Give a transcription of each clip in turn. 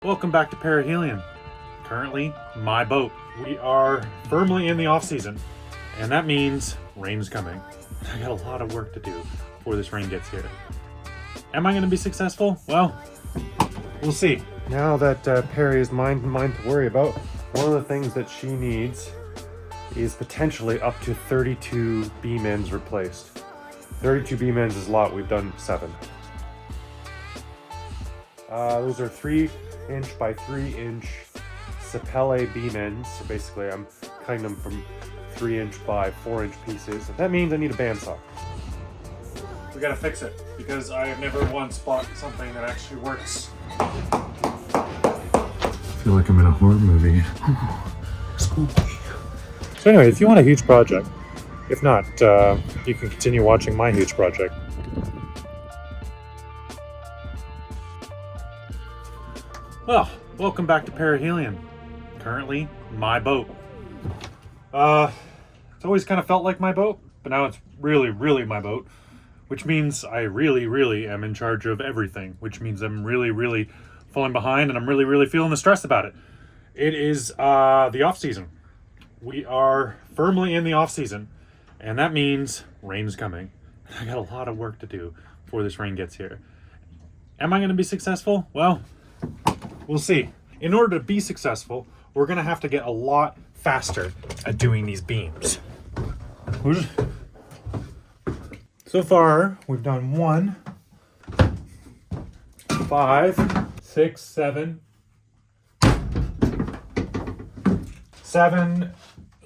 Welcome back to Perihelion. Currently, my boat. We are firmly in the off-season, and that means rain's coming. I got a lot of work to do before this rain gets here. Am I going to be successful? Well, we'll see. Now that Perry is mine to worry about, one of the things that she needs is potentially up to 32 beam ends replaced. 32 beam ends is a lot. We've done 7. Those are 3-inch by 3-inch Sapele beam ends. So basically I'm cutting them from 3-inch by 4-inch pieces. That means I need a bandsaw. We gotta fix it because I have never once bought something that actually works. I feel like I'm in a horror movie. Spooky. So anyway, if you want a huge project, if not, you can continue watching my huge project. Well, welcome back to Perihelion. Currently, my boat. It's always kind of felt like my boat, but now it's really my boat, which means I really am in charge of everything, which means I'm really falling behind and I'm really feeling the stress about it. It is the off-season. We are firmly in the off-season, and that means rain's coming. I got a lot of work to do before this rain gets here. Am I going to be successful? Well, we'll see. In order to be successful, we're going to have to get a lot faster at doing these beams. So far, we've done 1, 5, 6, 7.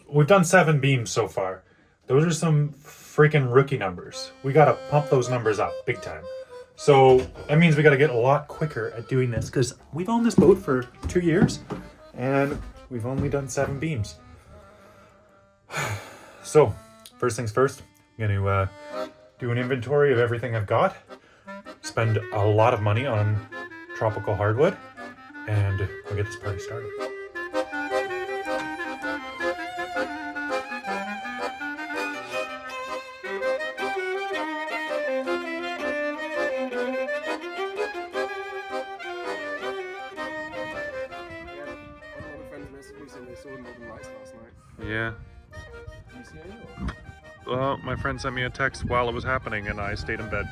We've done 7 beams so far. Those are some freaking rookie numbers. We got to pump those numbers up big time. So that means we got to get a lot quicker at doing this because we've owned this boat for 2 years and we've only done 7 beams. So first things first, I'm going to do an inventory of everything I've got, spend a lot of money on tropical hardwood, and we'll get this party started. Yeah. Well, my friend sent me a text while it was happening and I stayed in bed.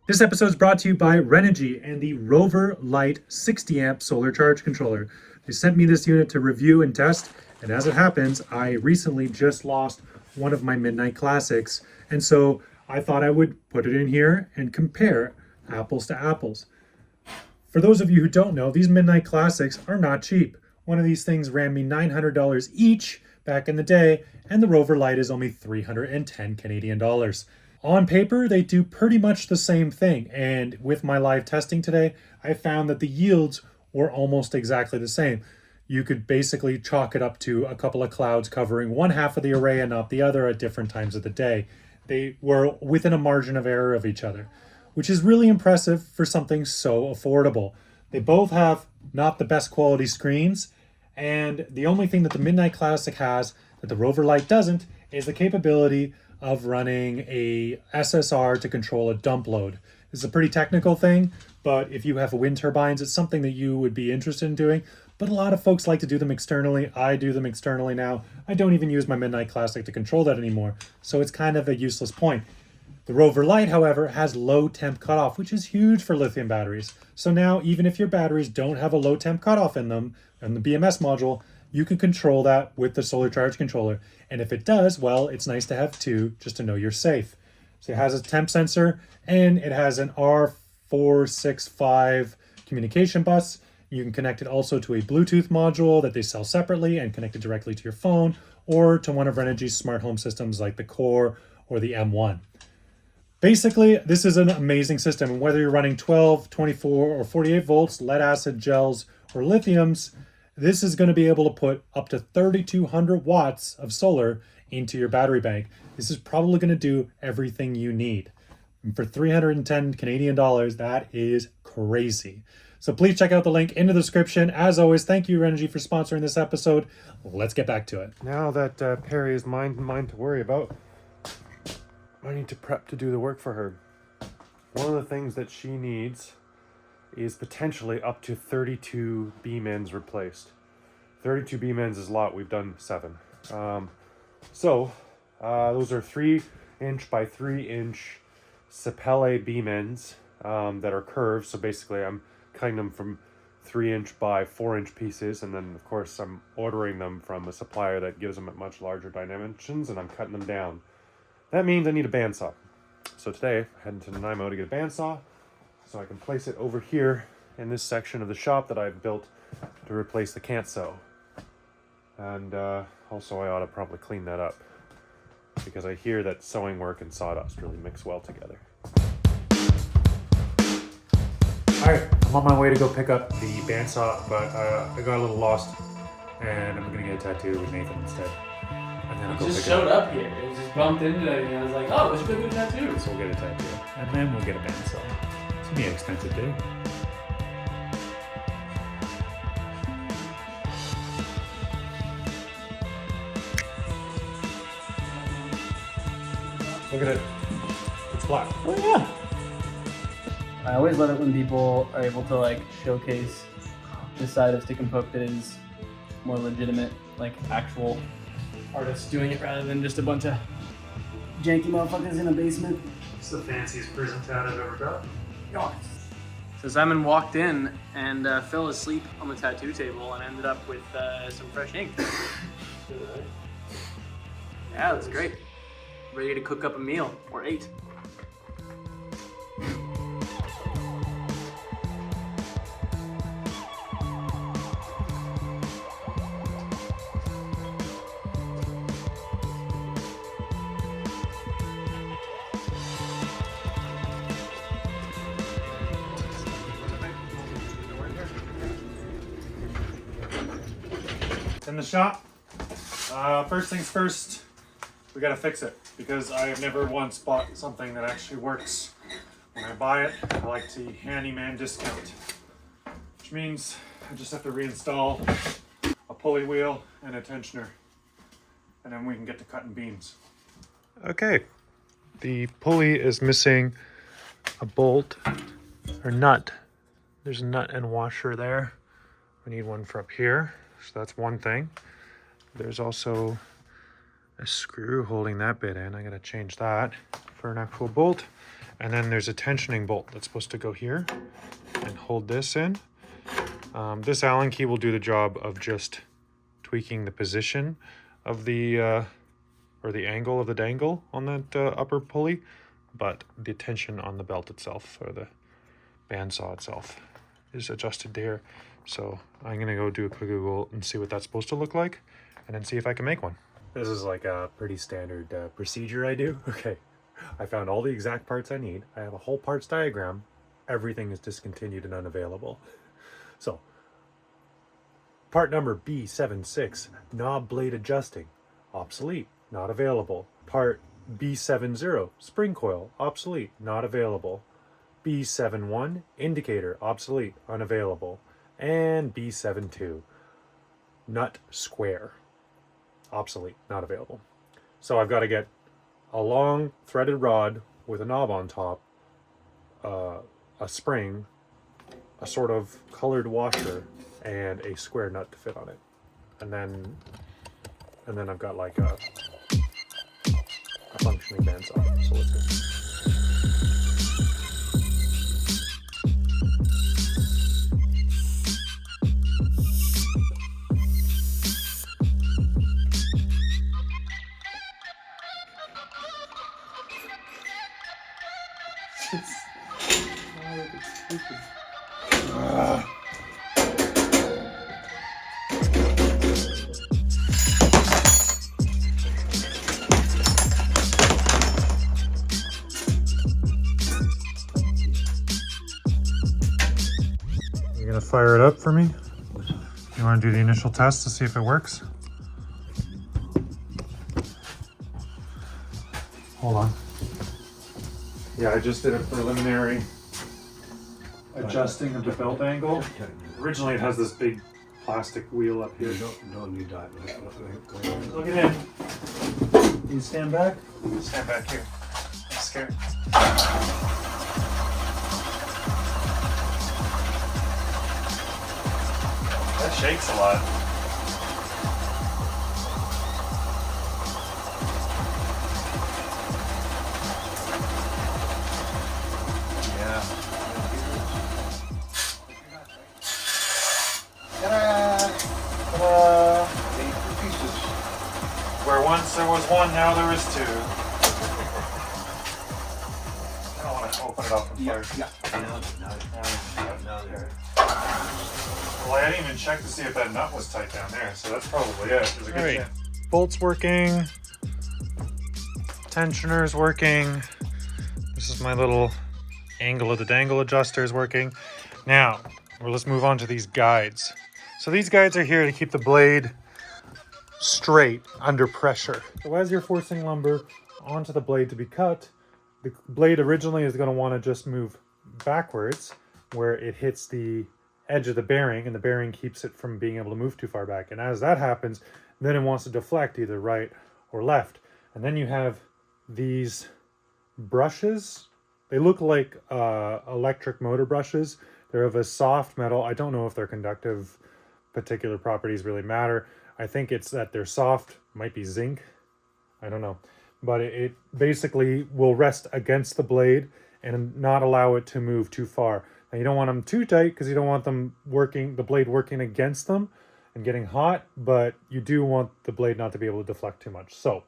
This episode is brought to you by Renogy and the Rover Lite 60 amp solar charge controller. They sent me this unit to review and test, and as it happens, I recently just lost one of my Midnight Classics, and so I thought I would put it in here and compare apples to apples. For those of you who don't know, these Midnight Classics are not cheap. One of these things ran me $900 each back in the day, and the Rover Lite is only 310 Canadian dollars. On paper, they do pretty much the same thing, and with my live testing today, I found that the yields were almost exactly the same. You could basically chalk it up to a couple of clouds covering one half of the array and not the other at different times of the day. They were within a margin of error of each other, which is really impressive for something so affordable. They both have not the best quality screens, and the only thing that the Midnight Classic has that the Rover Lite doesn't is the capability of running a SSR to control a dump load. It's a pretty technical thing, but if you have wind turbines, it's something that you would be interested in doing. But a lot of folks like to do them externally. I do them externally now. I don't even use my Midnight Classic to control that anymore, so it's kind of a useless point. The Rover Lite, however, has low temp cutoff, which is huge for lithium batteries. So now, even if your batteries don't have a low temp cutoff in them, and the BMS module, you can control that with the solar charge controller. And if it does, well, it's nice to have 2 just to know you're safe. So it has a temp sensor and it has an R465 communication bus. You can connect it also to a Bluetooth module that they sell separately and connect it directly to your phone or to one of Renogy's smart home systems like the Core or the M1. Basically, this is an amazing system. Whether you're running 12, 24, or 48 volts, lead acid gels, or lithiums, this is going to be able to put up to 3,200 watts of solar into your battery bank. This is probably going to do everything you need. And for 310 Canadian dollars, that is crazy. So please check out the link in the description. As always, thank you, Renogy, for sponsoring this episode. Let's get back to it. Now that Perry is mine to worry about, I need to prep to do the work for her. One of the things that she needs is potentially up to 32 beam ends replaced. 32 beam ends is a lot. We've done 7. Those are 3-inch by 3-inch Sapele beam ends that are curved. So basically I'm cutting them from 3-inch by 4-inch pieces, and then of course I'm ordering them from a supplier that gives them at much larger dimensions, and I'm cutting them down. That means I need a bandsaw. So today I'm heading to Nanaimo to get a bandsaw so I can place it over here in this section of the shop that I've built to replace the can't sew. And also I ought to probably clean that up, because I hear that sewing work and sawdust really mix well together. Alright, I'm on my way to go pick up the bandsaw, but I got a little lost, and I'm gonna get a tattoo with Nathan instead. And then I'll go just pick showed it up here. It just bumped into it, and I was like, oh, we should go get a tattoo. So we'll get a tattoo, and then we'll get a bandsaw. It's gonna be an expensive day. Look at it. It's black. Oh yeah. I always love it when people are able to like showcase this side of stick and poke that is more legitimate, like actual artists doing it rather than just a bunch of janky motherfuckers in a basement. It's the fanciest prison tat I've ever got. So Simon walked in and fell asleep on the tattoo table and ended up with some fresh ink. Yeah, that's great. Ready to cook up a meal, or 8. In the shop. First things first, we gotta fix it, because I have never once bought something that actually works. When I buy it, I like the handyman discount, which means I just have to reinstall a pulley wheel and a tensioner, and then we can get to cutting beams. Okay, the pulley is missing a bolt or nut. There's a nut and washer there. We need one for up here. So that's one thing. There's also a screw holding that bit in. I gotta change that for an actual bolt. And then there's a tensioning bolt that's supposed to go here and hold this in. This Allen key will do the job of just tweaking the position of the, or the angle of the dangle on that upper pulley, but the tension on the belt itself, or the bandsaw itself, is adjusted here. So I'm gonna go do a quick Google and see what that's supposed to look like, and then see if I can make one. This is like a pretty standard procedure I do. Okay, I found all the exact parts I need. I have a whole parts diagram. Everything is discontinued and unavailable. So, part number B76, knob blade adjusting, obsolete, not available. Part B70, spring coil, obsolete, not available. B71, indicator, obsolete, unavailable. And B72, nut square, obsolete, not available. So I've got to get a long threaded rod with a knob on top, a spring, a sort of colored washer, and a square nut to fit on it. And then I've got like a functioning bandsaw. So let's go. You gonna fire it up for me? You wanna do the initial test to see if it works? Hold on. Yeah, I just did a preliminary adjusting of the belt angle. Originally it has this big plastic wheel up here. Don't need that. Look at it. You stand back? Stand back here. scared. That shakes a lot. Yeah. Ta-da! Where once there was one, now there is two. I don't want to open it up from first. Yeah. Well, I didn't even check to see if that nut was tight down there, so that's probably it. There's a good chance. Bolt's working. Tensioner's working. This is my little angle of the dangle adjuster is working. Now, let's move on to these guides. So these guides are here to keep the blade straight under pressure. So as you're forcing lumber onto the blade to be cut, the blade originally is going to want to just move backwards where it hits the edge of the bearing, and the bearing keeps it from being able to move too far back. And as that happens, then it wants to deflect either right or left. And then you have these brushes. They look like electric motor brushes. They're of a soft metal. I don't know if their conductive particular properties really matter. I think it's that they're soft, might be zinc. I don't know. But it basically will rest against the blade and not allow it to move too far. Now you don't want them too tight because you don't want them working, the blade working against them and getting hot, but you do want the blade not to be able to deflect too much. So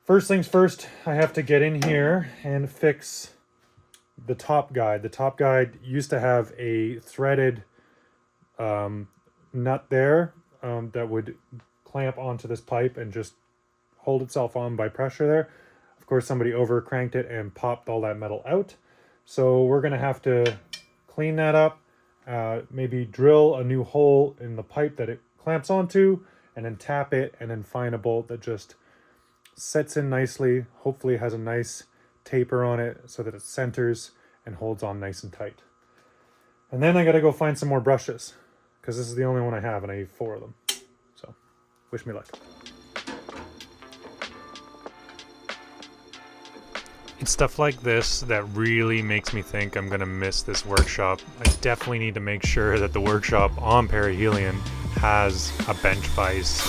first things first, I have to get in here and fix the top guide. The top guide used to have a threaded nut there that would clamp onto this pipe and just hold itself on by pressure there. Of course, somebody over cranked it and popped all that metal out. So we're gonna have to clean that up, maybe drill a new hole in the pipe that it clamps onto, and then tap it, and then find a bolt that just sets in nicely. Hopefully has a nice taper on it so that it centers and holds on nice and tight. And then I gotta go find some more brushes because this is the only one I have and I need 4 of them. So wish me luck. It's stuff like this that really makes me think I'm gonna miss this workshop. I definitely need to make sure that the workshop on perihelion has a bench vise,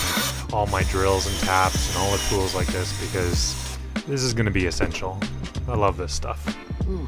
and all my drills and taps and all the tools like this, because this is gonna be essential. I love this stuff. Ooh.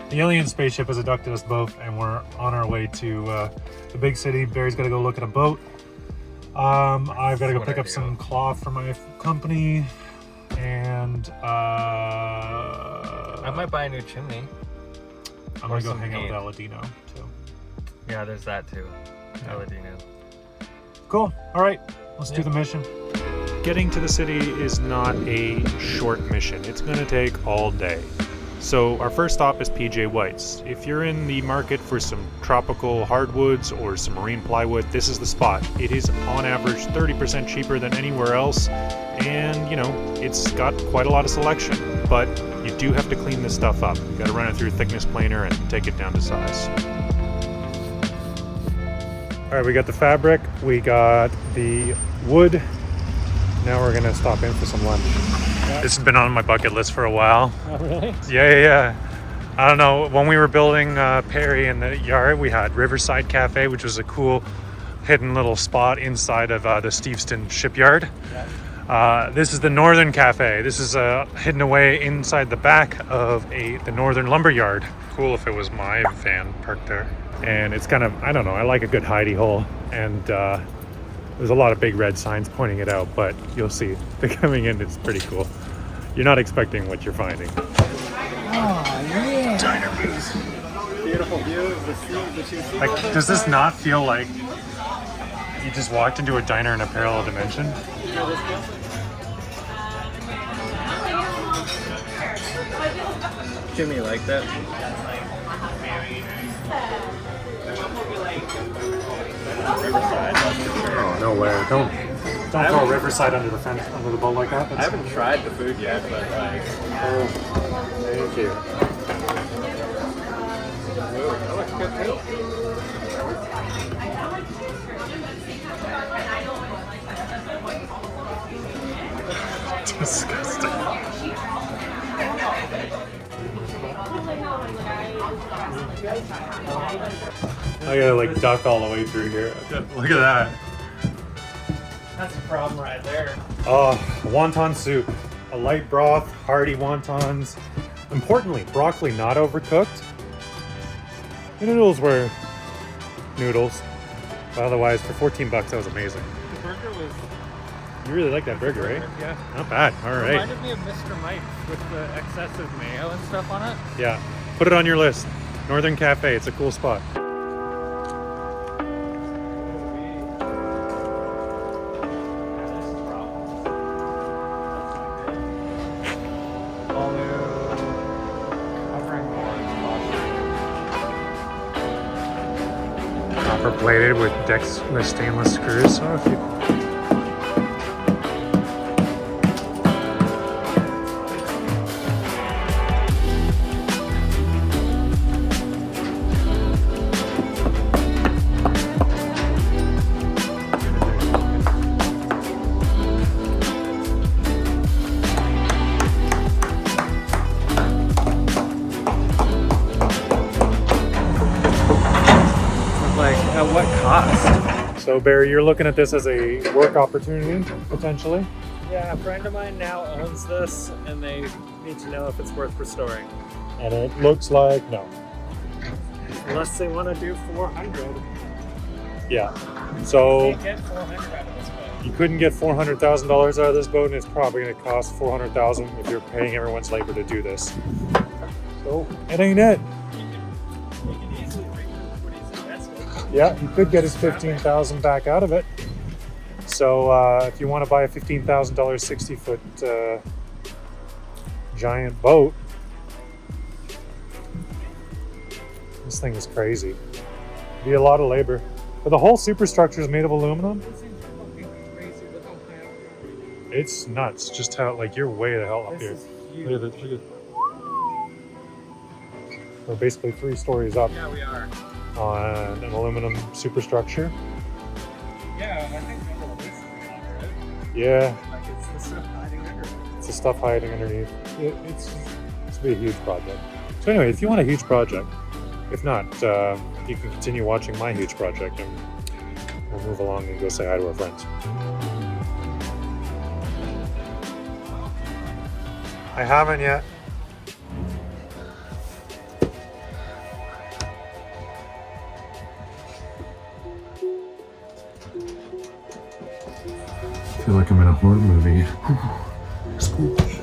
The alien spaceship has abducted us both, and we're on our way to the big city. Barry's got to go look at a boat. I've got to go pick up some cloth for my company, and I might buy a new chimney. I'm gonna go hang out with Aladino too. Yeah, there's that too. Aladino. Cool. All right, let's do the mission. Getting to the city is not a short mission. It's gonna take all day. So our first stop is PJ White's. If you're in the market for some tropical hardwoods or some marine plywood, this is the spot. It is on average 30% cheaper than anywhere else, and you know, it's got quite a lot of selection, but you do have to clean this stuff up. You gotta run it through thickness planer and take it down to size. All right, we got the fabric, we got the wood. Now we're gonna stop in for some lunch. This has been on my bucket list for a while. Oh, really? Yeah. I don't know, when we were building Perry in the yard, we had Riverside Cafe, which was a cool hidden little spot inside of the Steveston shipyard. Yeah. This is the Northern Cafe. This is hidden away inside the back of the Northern Lumber Yard. Cool if it was my van parked there. And it's kind of, I don't know, I like a good hidey hole. And there's a lot of big red signs pointing it out, but you'll see. Coming in, it's pretty cool. You're not expecting what you're finding. Oh, yeah. Diner booth. Beautiful view of the sea, the two seagulls. Like, does this not feel like you just walked into a diner in a parallel dimension? You know this feels? Jimmy like that. Oh, no way. Don't throw Riverside under the fence, under the boat like that. I haven't tried the food yet, but like. Oh, thank you. Ooh, that looks good too. Disgusting. I gotta like duck all the way through here. Look at that. That's a problem right there. Oh, wonton soup. A light broth, hearty wontons. Importantly, broccoli not overcooked. The noodles were noodles. But otherwise, for 14 bucks, that was amazing. The burger was. You really like that burger, right? Yeah. Not bad. All right. Reminded me of Mr. Mike's with the excessive mayo and stuff on it. Yeah. Put it on your list. Northern Cafe. It's a cool spot. All new covering boards. Copper plated with stainless screws. So if you Like, at what cost? So Barry, you're looking at this as a work opportunity, potentially? Yeah, a friend of mine now owns this, and they need to know if it's worth restoring. And it looks like no. Unless they want to do 400. Yeah. So Can't get 400 out of this boat. you couldn't get $400,000 out of this boat, and it's probably going to cost $400,000 if you're paying everyone's labor to do this. So it ain't it. You can easily recoup what he's invested. Yeah, you could get his $15,000 back out of it. So if you want to buy a $15,000 60-foot giant boat, this thing is crazy. It'd be a lot of labor. But the whole superstructure is made of aluminum. This is fucking crazy. Look how high up we are. It's nuts. Just how like you're way the hell up here. This is huge. Look at this. Look at. We're basically 3 stories up Yeah, we are. on an aluminum superstructure. Yeah, I think under the base is right? Yeah, Like it's the stuff hiding under it. it's the stuff hiding underneath. It's be a huge project. So anyway, if you want a huge project, if not, you can continue watching my huge project, and we'll move along and go say hi to our friends. I haven't yet. I feel like I'm in a horror movie. Spooky.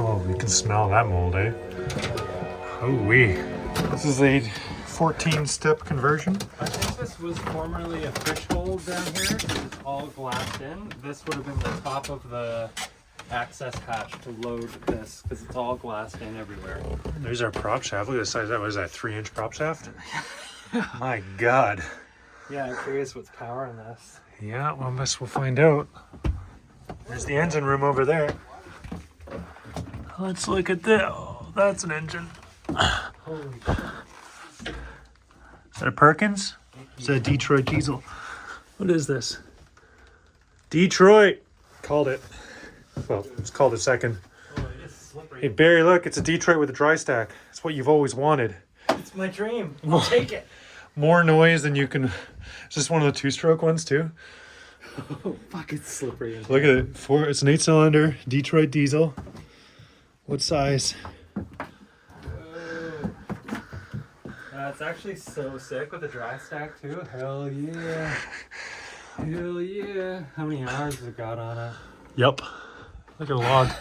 Oh, you can smell that mold, eh? Oh, wee. This is a 14-step conversion. I think this was formerly a fish hole down here. It's all glassed in. This would have been the top of the access hatch to load this because it's all glassed in everywhere. There's our prop shaft. Look at the size of that. What is that, 3-inch prop shaft? My God. Yeah, I'm curious what's powering this. Yeah, well, I guess we'll find out. There's the engine room over there. Let's look at this. Oh, that's an engine. Holy shit. Is that a Perkins? Is that a Detroit diesel? What is this? Detroit! Called it. Well, it's called a second. Oh, it is slippery. Hey, Barry, look, it's a Detroit with a dry stack. It's what you've always wanted. It's my dream. I'll take it. More noise than you can. Is this one of the 2-stroke ones, too? Oh, fuck, it's slippery. Look at it. It's an 8-cylinder Detroit diesel. What size? It's actually so sick with a dry stack too. Hell yeah. Hell yeah. How many hours has it got on it? Yep. Look at a log.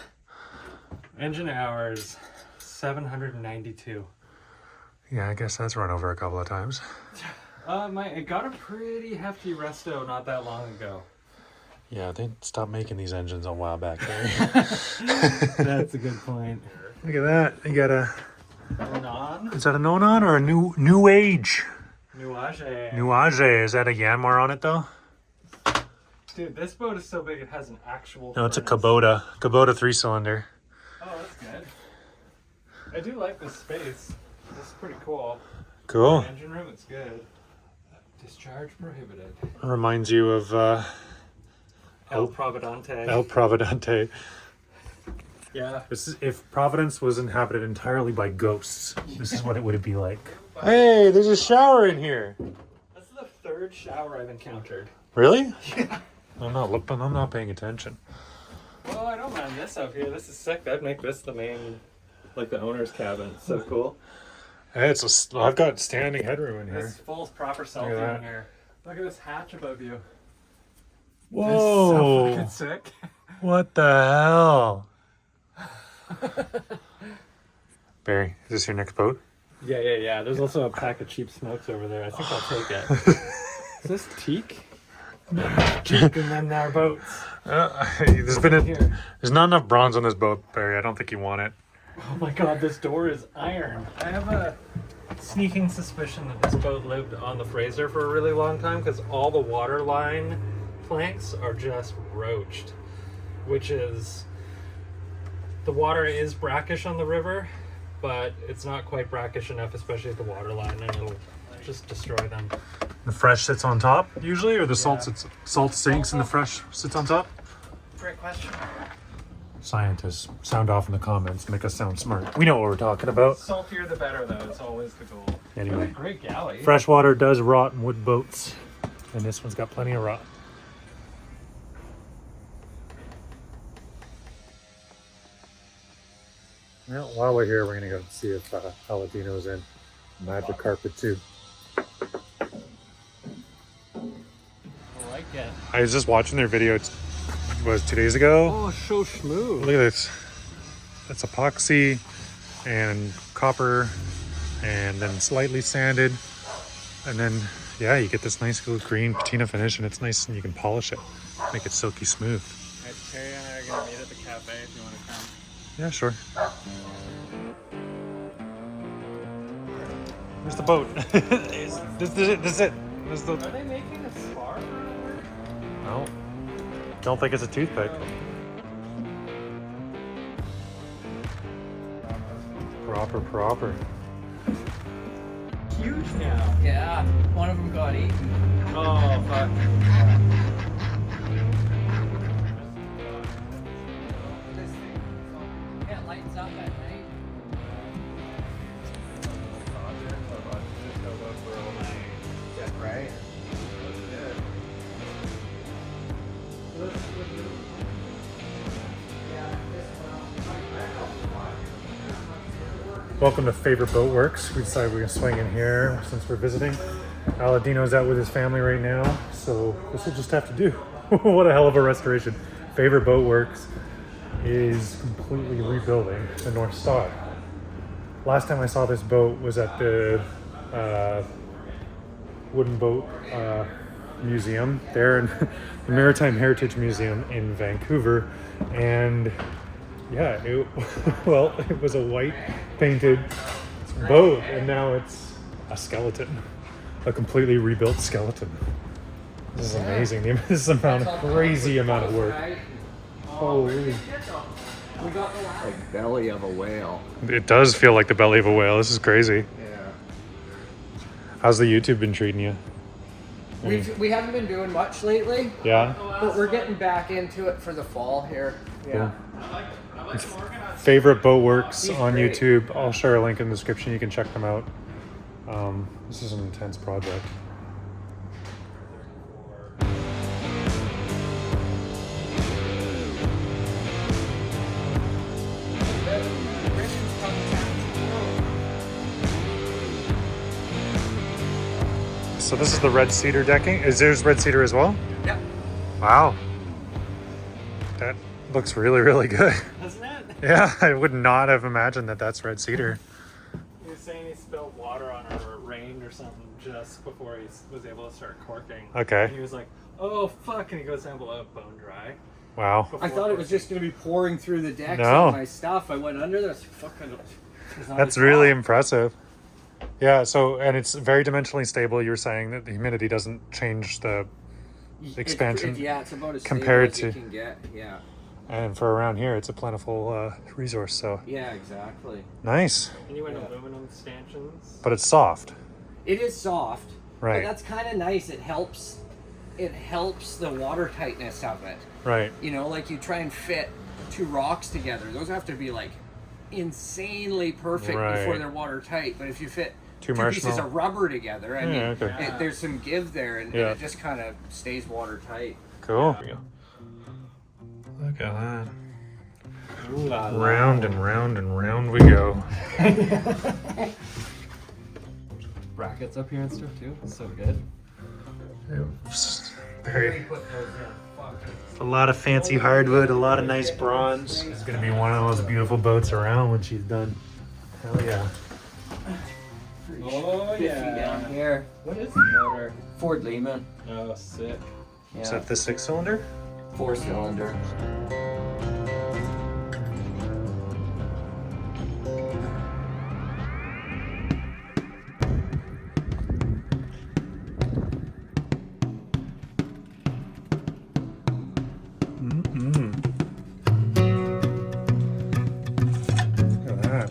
Engine hours, 792. Yeah, I guess that's run over a couple of times. It got a pretty hefty resto not that long ago. Yeah, they stopped making these engines a while back there. That's a good point. Look at that. You got a Onan. Is that an Onan or a new age? Nuage. Nuage. Is that a Yanmar on it though? Dude, this boat is so big it has an actual No, it's a furnace. Kubota. Kubota 3-cylinder. Oh, that's good. I do like this space. This is pretty cool. Cool. Engine room, it's good. Discharge prohibited. Reminds you of El Providente. El Providente. Yeah. This is, if Providence was inhabited entirely by ghosts, this is what it would be like. Hey, there's a shower in here. That's the third shower I've encountered. Really? Yeah. I'm not paying attention. Well, I don't mind this out here. This is sick. I'd make this the main, like the owner's cabin. It's so cool. Hey, I've got standing headroom in here. This full proper Look at selfie that. in here. Look at this hatch above you. Whoa! This is so fucking sick. What the hell? Barry, is this your next boat? Yeah. There's also a pack of cheap smokes over there. I think I'll take it. Is this teak? Teak and then our boats. There's not enough bronze on this boat, Barry. I don't think you want it. Oh my god, this door is iron. I have a sneaking suspicion that this boat lived on the Fraser for a really long time because all the water line planks are just roached, which is, the water is brackish on the river, but it's not quite brackish enough, especially at the water line, and it'll just destroy them. The fresh sits on top usually, or the salt sinks and the fresh sits on top? Great question. Scientists, sound off in the comments. Make us sound smart. We know what we're talking about. Saltier the better, though. It's always the goal. Anyway, Great galley. freshwater does rot in wood boats, and this one's got plenty of rot. Well, while we're here, we're gonna go see if Aladino's in. Magic carpet too. I like it. I was just watching their video. It was 2 days ago. Oh, so smooth. Look at this. It's epoxy and copper, and then slightly sanded, and then yeah, you get this nice little green patina finish, and it's nice, and you can polish it, make it silky smooth. Terry and I are gonna meet at the cafe if you want to come. Yeah, sure. Where's the boat? This is it. This is it. This is the... Are they making a spar for it? No. Don't think it's a toothpick. Proper. Huge now. Yeah, one of them got eaten. Oh, fuck. Yeah, it lights up at night. Right. Welcome to Favorite BoatWorks. We decided we're gonna swing in here since we're visiting. Aladino's out with his family right now, so this will just have to do. What a hell of a restoration. Favorite BoatWorks is completely rebuilding the North Star. Last time I saw this boat was at the Wooden Boat Museum there in the Maritime Heritage Museum in Vancouver, and yeah, it was a white painted boat, and now it's a skeleton, a completely rebuilt skeleton. This is amazing. This crazy amount of work. Holy! Like belly of a whale. It does feel like the belly of a whale. This is crazy. Yeah. How's the YouTube been treating you? We haven't been doing much lately, Yeah. but we're getting back into it for the fall here. Yeah. Favorite BoatWorks He's on great. YouTube. I'll share a link in the description. You can check them out. This is an intense project. So this is the red cedar decking. Is there's red cedar as well? Yeah. Wow. That looks really, really good. Doesn't it? Yeah, I would not have imagined that that's red cedar. He was saying he spilled water on it or it rained or something just before he was able to start corking. Okay. And he was like, oh, fuck. And he goes down below, bone dry. Wow. I thought it was just going to be pouring through the decks No. on my stuff. I went under there. I was like, fuck, That's really impressive. Yeah, so, and it's very dimensionally stable. You were saying that the humidity doesn't change the expansion. It's about as compared stable as to- you can get. Yeah. And for around here, it's a plentiful resource, so Yeah, exactly. nice. And you went aluminum stanchions. But it's soft. It is soft, Right. but that's kind of nice. It helps the water tightness of it. Right. You know, like you try and fit two rocks together. Those have to be like insanely perfect Right. before they're watertight. But if you fit Two pieces marshmallow. of rubber together, I mean, okay. there's some give there, and Yeah. it just kind of stays watertight. Cool. Look at that. Ooh la la. Round and round and round we go. Brackets up here and stuff too. It's so good. Very. A lot of fancy hardwood, a lot of nice bronze. It's gonna be one of those beautiful boats around when she's done. Hell yeah. Oh 50 yeah. down here. What is the motor? Ford Lehman. Oh, sick. Yeah. Is that the 6-cylinder? 4-cylinder. Look at that.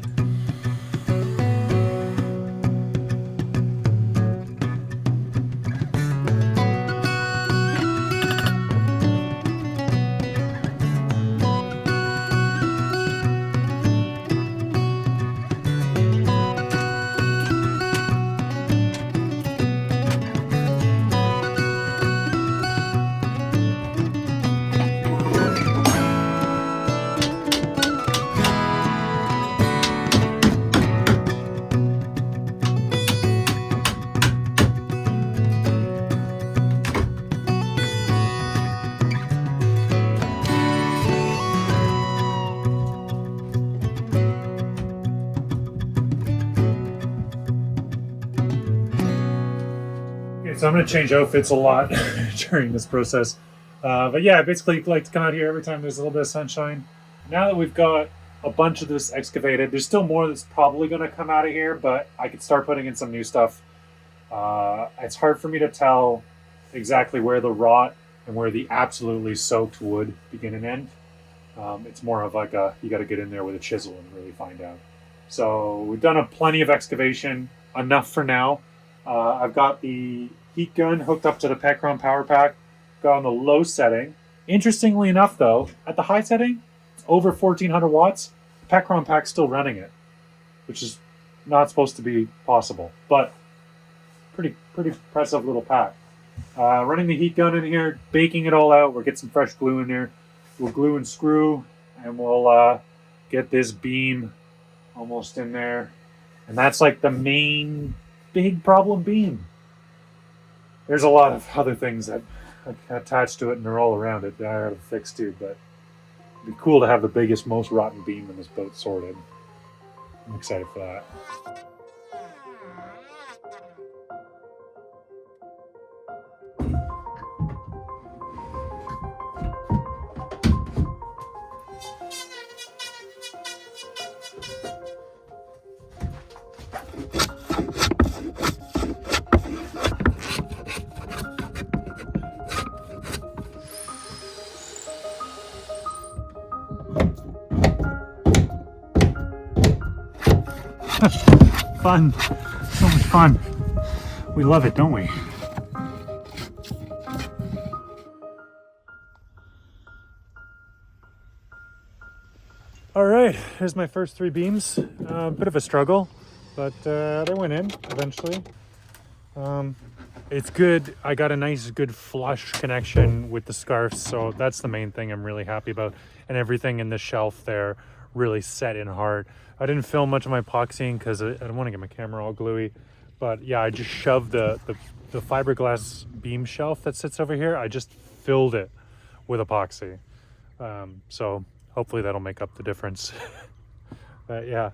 Okay, so I'm going to change outfits a lot during this process. But yeah, I basically like to come out here every time there's a little bit of sunshine. Now that we've got a bunch of this excavated, there's still more that's probably going to come out of here, but I could start putting in some new stuff. It's hard for me to tell exactly where the rot and where the absolutely soaked wood begin and end. It's more of like you got to get in there with a chisel and really find out. So we've done plenty of excavation, enough for now. I've got the heat gun hooked up to the Pecron power pack, got on the low setting. Interestingly enough though, at the high setting, over 1400 watts, the Pecron pack's still running it, which is not supposed to be possible, but pretty impressive little pack. Running the heat gun in here, baking it all out. We'll get some fresh glue in there. We'll glue and screw, and we'll get this beam almost in there. And that's like the main big problem beam. There's a lot of other things that attach to it and they're all around it that I gotta fix too, but it'd be cool to have the biggest, most rotten beam in this boat sorted. I'm excited for that. Fun. So much fun. We love it, don't we? All right, here's my first 3 beams. A bit of a struggle, but they went in eventually. It's good. I got a nice, good flush connection with the scarfs, so that's the main thing I'm really happy about. And everything in the shelf there really set in hard. I didn't film much of my epoxying because I don't want to get my camera all gluey. But yeah, I just shoved the fiberglass beam shelf that sits over here. I just filled it with epoxy. So hopefully that'll make up the difference. But yeah,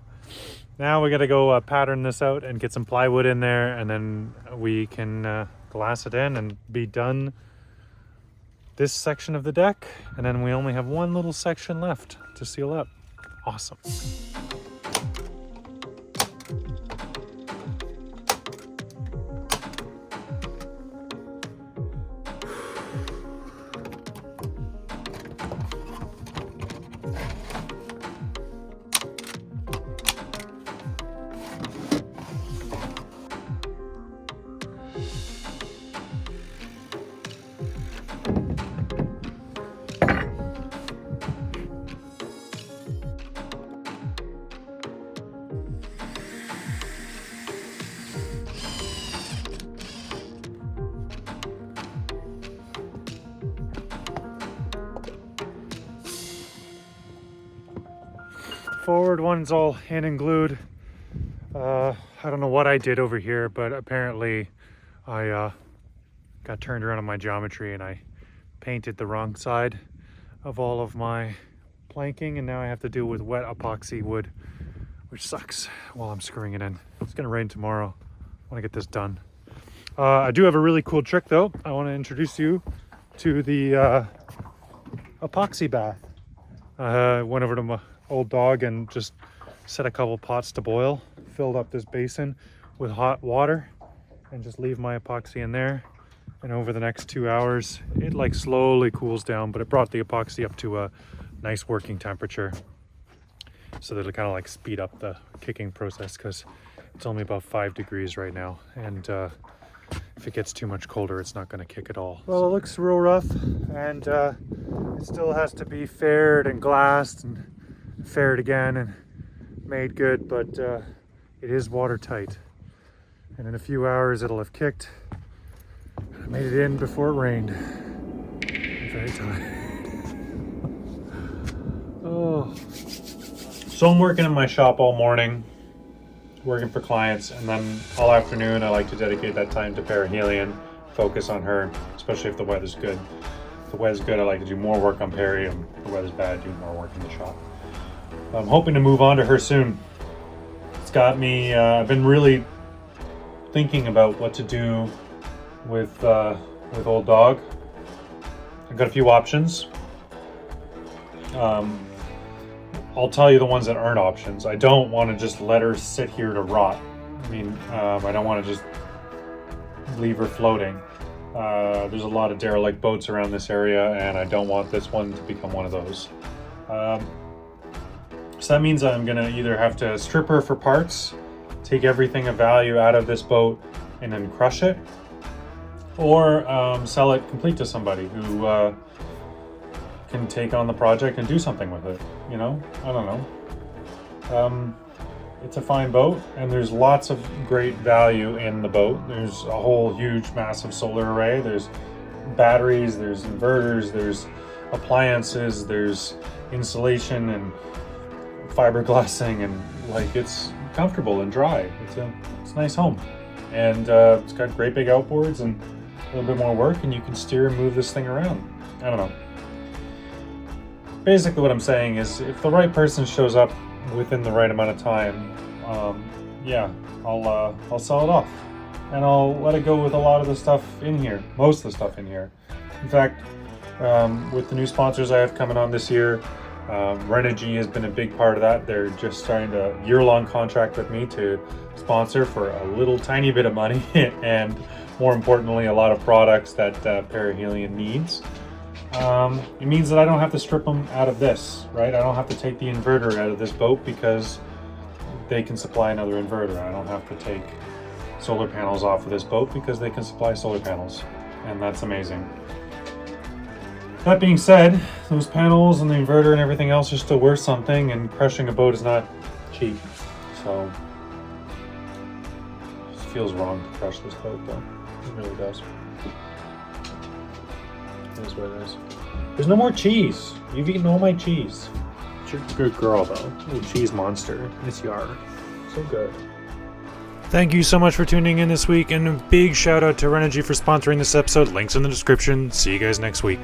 now we got to go pattern this out and get some plywood in there, and then we can glass it in and be done this section of the deck. And then we only have one little section left to seal up. Awesome. forward one's all in and glued. I don't know what I did over here, but apparently I got turned around on my geometry and I painted the wrong side of all of my planking, and now I have to deal with wet epoxy wood, which sucks while I'm screwing it in. It's gonna rain tomorrow. I want to get this done. I do have a really cool trick though. I want to introduce you to the epoxy bath. Went over to my old dog and just set a couple pots to boil, filled up this basin with hot water, and just leave my epoxy in there. And over the next 2 hours, it like slowly cools down, but it brought the epoxy up to a nice working temperature, so that it'll kind of like speed up the kicking process, because it's only about 5 degrees right now, and if it gets too much colder, it's not going to kick at all. Well, it looks real rough, and it still has to be faired and glassed and faired again and made good, but it is watertight, and in a few hours it'll have kicked. I made it in before it rained. I'm very tired. Oh. So I'm working in my shop all morning, working for clients, and then all afternoon I like to dedicate that time to perihelion, focus on her, especially if the weather's good. If the weather's good, I like to do more work on Perry, and if the weather's bad, do more work in the shop. I'm hoping to move on to her soon. It's got me, I've been really thinking about what to do with old dog. I've got a few options. I'll tell you the ones that aren't options. I don't want to just let her sit here to rot. I mean, I don't want to just leave her floating. There's a lot of derelict boats around this area, and I don't want this one to become one of those. So that means I'm gonna either have to strip her for parts, take everything of value out of this boat, and then crush it, or sell it complete to somebody who can take on the project and do something with it. You know, I don't know. It's a fine boat, and there's lots of great value in the boat. There's a whole huge massive solar array, there's batteries, there's inverters, there's appliances, there's insulation and fiberglassing, and like, it's comfortable and dry. It's a nice home, and it's got great big outboards and a little bit more work, and you can steer and move this thing around. I don't know. Basically what I'm saying is, if the right person shows up within the right amount of time, yeah, I'll sell it off, and I'll let it go with a lot of the stuff in here, most of the stuff in here. In fact, with the new sponsors I have coming on this year, Renogy has been a big part of that. They're just starting a year-long contract with me to sponsor for a little tiny bit of money, and more importantly, a lot of products that perihelion needs. It means that I don't have to strip them out of this, right? I don't have to take the inverter out of this boat because they can supply another inverter. I don't have to take solar panels off of this boat because they can supply solar panels, and that's amazing. That being said, those panels and the inverter and everything else are still worth something, and crushing a boat is not cheap, so it feels wrong to crush this boat though. It really does. It is what it is. There's no more cheese. You've eaten all my cheese. You're a good girl though. Little cheese monster. Miss Yar. So good. Thank you so much for tuning in this week, and a big shout out to Renogy for sponsoring this episode. Links in the description. See you guys next week.